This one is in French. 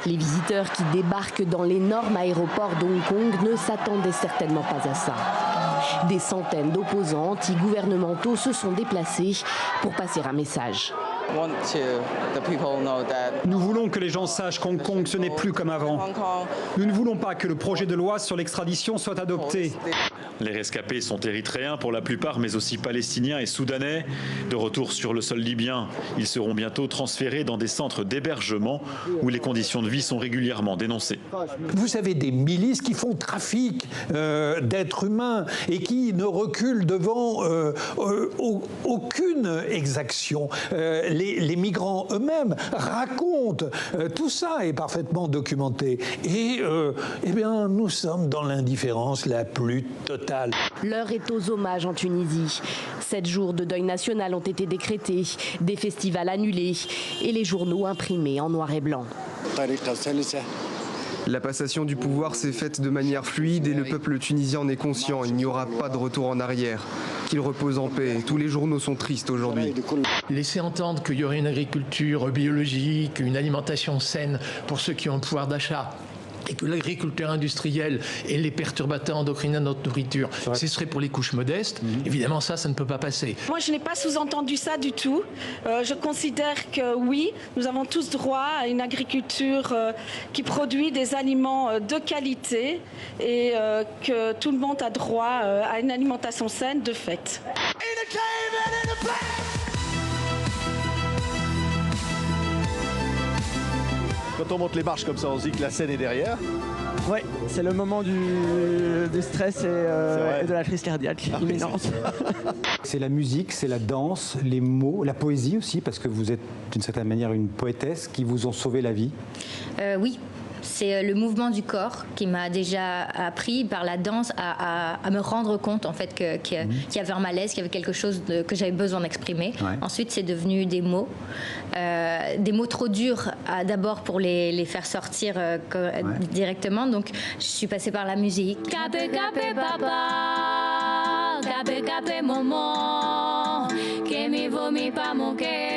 Les visiteurs qui débarquent dans l'énorme aéroport d'Hong Kong ne s'attendaient certainement pas à ça. Des centaines d'opposants anti-gouvernementaux se sont déplacés pour passer un message. Nous voulons que les gens sachent qu'Hong Kong, ce n'est plus comme avant. Nous ne voulons pas que le projet de loi sur l'extradition soit adopté. Les rescapés sont érythréens pour la plupart, mais aussi palestiniens et soudanais. De retour sur le sol libyen, ils seront bientôt transférés dans des centres d'hébergement où les conditions de vie sont régulièrement dénoncées. Vous avez des milices qui font trafic d'êtres humains et qui ne reculent devant aucune exaction. Les migrants eux-mêmes racontent, tout ça est parfaitement documenté. Et eh bien, nous sommes dans l'indifférence la plus totale. L'heure est aux hommages en Tunisie. 7 jours de deuil national ont été décrétés, des festivals annulés et les journaux imprimés en noir et blanc. La passation du pouvoir s'est faite de manière fluide et le peuple tunisien en est conscient. Il n'y aura pas de retour en arrière. Qu'il repose en paix. Tous les journaux sont tristes aujourd'hui. Laisser entendre qu'il y aurait une agriculture biologique, une alimentation saine pour ceux qui ont le pouvoir d'achat, et que l'agriculture industrielle et les perturbateurs endocriniens de notre nourriture, ce serait pour les couches modestes. Évidemment, ça ne peut pas passer. Moi, je n'ai pas sous-entendu ça du tout. Je considère que oui, nous avons tous droit à une agriculture qui produit des aliments de qualité et que tout le monde a droit à une alimentation saine de fait. Quand on monte les marches comme ça, on se dit que la scène est derrière. Oui, c'est le moment du stress et de la crise cardiaque imminente. C'est la musique, c'est la danse, les mots, la poésie aussi, parce que vous êtes d'une certaine manière une poétesse qui vous ont sauvé la vie. Oui. C'est le mouvement du corps qui m'a déjà appris par la danse à me rendre compte en fait qu'il y avait un malaise, qu'il y avait quelque chose que j'avais besoin d'exprimer. Ouais. Ensuite, c'est devenu des mots trop durs d'abord pour les faire sortir directement. Donc, je suis passée par la musique. Capé, capé, papa, capé, capé, maman, que me vomit pas mon cœur.